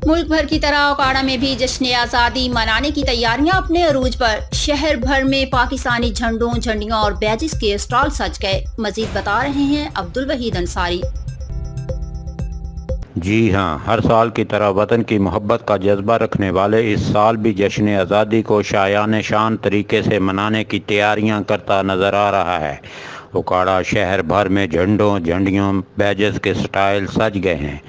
मुल्क भर की तरह ओकाड़ा में भी जश्न आज़ादी मनाने की तैयारियां अपने अरूज पर। शहर भर में पाकिस्तानी झंडों, झंडियों और बैजिस के स्टॉल सज गए। मजीद बता रहे हैं अब्दुल वहीद अंसारी। जी हाँ, हर साल की तरह वतन की मोहब्बत का जज्बा रखने वाले इस साल भी जश्न आज़ादी को शायान शान तरीके से मनाने की तैयारियां करता नज़र आ रहा है। ओकाड़ा शहर भर में झंडों, झंडियों, बैजेस के स्टाइल सज गए हैं,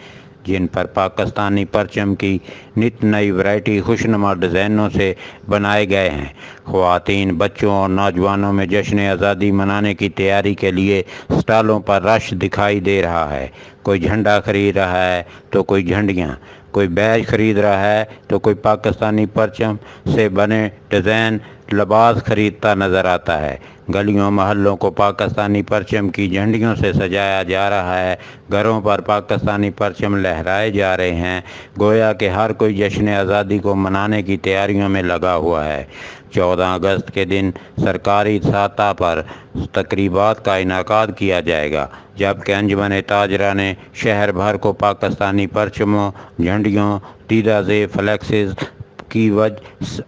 जिन पर पाकिस्तानी परचम की नित नई वैरायटी खुशनुमा डिज़ाइनों से बनाए गए हैं। ख़वातीन, बच्चों और नौजवानों में जश्न आज़ादी मनाने की तैयारी के लिए स्टॉलों पर रश दिखाई दे रहा है। कोई झंडा खरीद रहा है तो कोई झंडियाँ, कोई बैज खरीद रहा है तो कोई पाकिस्तानी परचम से बने डिज़ाइन लिबास खरीदता नज़र आता है। गलियों महल्लों को पाकिस्तानी परचम की झंडियों से सजाया जा रहा है। घरों पर पाकिस्तानी परचम लहराए जा रहे हैं। गोया कि हर कोई जश्न आज़ादी को मनाने की तैयारियों में लगा हुआ है। 14 अगस्त के दिन सरकारी सतह पर तकरीबात का इनेकाद किया जाएगा, जबकि अंजुमन ताजरा ने शहर भर को पाकिस्तानी परचमों, झंडियों, तीराज़े फ्लेक्सेस की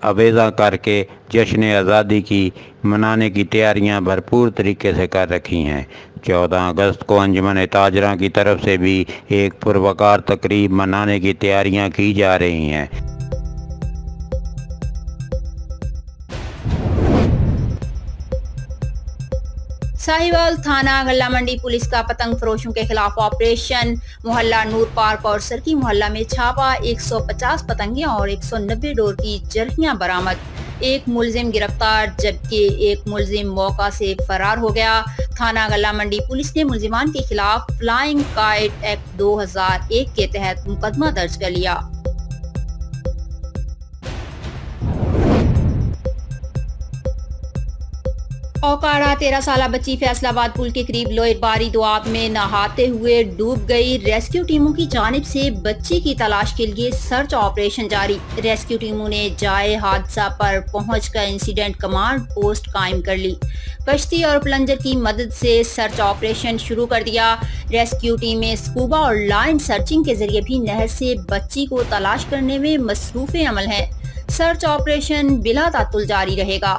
अवेज़ा करके जश्न आज़ादी की मनाने की तैयारियां भरपूर तरीके से कर रखी हैं। 14 अगस्त को अंजुमन ताजरा की तरफ से भी एक पुरवकार तकरीब मनाने की तैयारियां की जा रही हैं। साहिवाल थाना गल्ला मंडी पुलिस का पतंग फरोशों के खिलाफ ऑपरेशन। मोहल्ला नूर पार्क और सरकी मोहल्ला में छापा। 150 पतंगे और 190 डोर की जरहियां बरामद। एक मुलजिम गिरफ्तार जबकि एक मुलजिम मौका से फरार हो गया। थाना गल्ला मंडी पुलिस ने मुलजिमान के खिलाफ फ्लाइंग काइट एक्ट 2001 के तहत मुकदमा दर्ज कर लिया। ओकाड़ा 13 साल बच्ची फैसलाबाद पुल के करीब लोयर बारी दुआब में नहाते हुए डूब गई। रेस्क्यू टीमों की जानिब से बच्ची की तलाश के लिए सर्च ऑपरेशन जारी। रेस्क्यू टीमों ने जाए हादसा पर पहुंचकर इंसिडेंट कमांड पोस्ट कायम कर ली। कश्ती और प्लंजर की मदद से सर्च ऑपरेशन शुरू कर दिया। रेस्क्यू टीमें स्कूबा और लाइन सर्चिंग के जरिए भी नहर से बच्ची को तलाश करने में मसरूफ अमल हैं। सर्च ऑपरेशन बिला तातुल जारी रहेगा।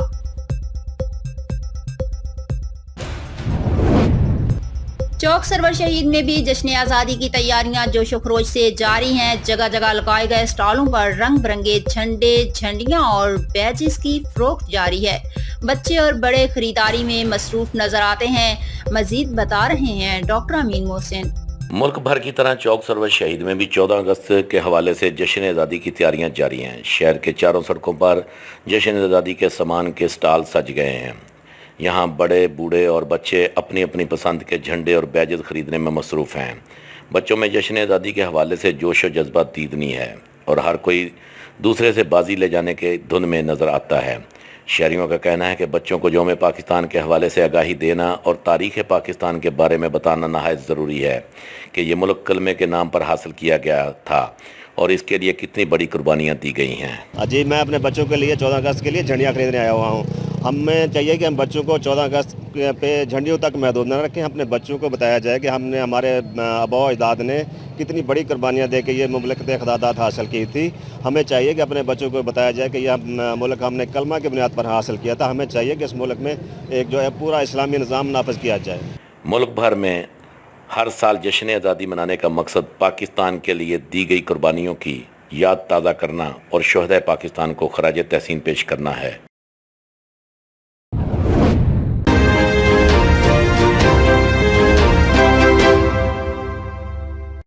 चौक सरवर शहीद में भी जश्न आज़ादी की तैयारियां जोशो खरोश से जारी हैं। जगह जगह लगाए गए स्टॉलों पर रंग बिरंगे झंडे, झंडियां और बैजेस की फरोख्त जारी है। बच्चे और बड़े खरीदारी में मसरूफ नजर आते हैं। मजीद बता रहे हैं डॉक्टर अमीन मोहसिन। मुल्क भर की तरह चौक सरवर शहीद में भी 14 अगस्त के हवाले से जश्न आज़ादी की तैयारियां जारी हैं। शहर के चारों सड़कों पर जश्न आज़ादी के सामान के स्टॉल सज गए हैं। यहाँ बड़े, बूढ़े और बच्चे अपनी अपनी पसंद के झंडे और बैजेस खरीदने में मसरूफ़ हैं। बच्चों में जश्न आज़ादी के हवाले से जोश व जज्बा दीदनी है और हर कोई दूसरे से बाजी ले जाने के धुन में नज़र आता है। शहरियों का कहना है कि बच्चों को यौम पाकिस्तान के हवाले से आगाही देना और तारीख़ पाकिस्तान के बारे में बताना नहायत ज़रूरी है कि ये मुल्क कलमे के नाम पर हासिल किया गया था और इसके लिए कितनी बड़ी कुर्बानियाँ दी गई हैं। जी, मैं अपने बच्चों के लिए 14 अगस्त के लिए झंडियाँ खरीदने आया हुआ हूँ। हमें चाहिए कि हम बच्चों को 14 अगस्त पे झंडियों तक महदूद न रखें। अपने बच्चों को बताया जाए कि हमने हमारे आबा अजदाद ने कितनी बड़ी कुर्बानियाँ दे के ये मुल्क इक़्तिदार हासिल की थी। हमें चाहिए कि अपने बच्चों को बताया जाए कि यह मुल्क हमने कलमा की बुनियाद पर हासिल किया था। हमें चाहिए कि इस मुल्क में एक जो है पूरा इस्लामी निज़ाम नाफिज किया जाए। मुल्क भर में हर साल जश्न आज़ादी मनाने का मकसद पाकिस्तान के लिए दी गई कुर्बानियों की याद ताज़ा करना और शुहदाए पाकिस्तान को खराज तहसीन पेश करना है।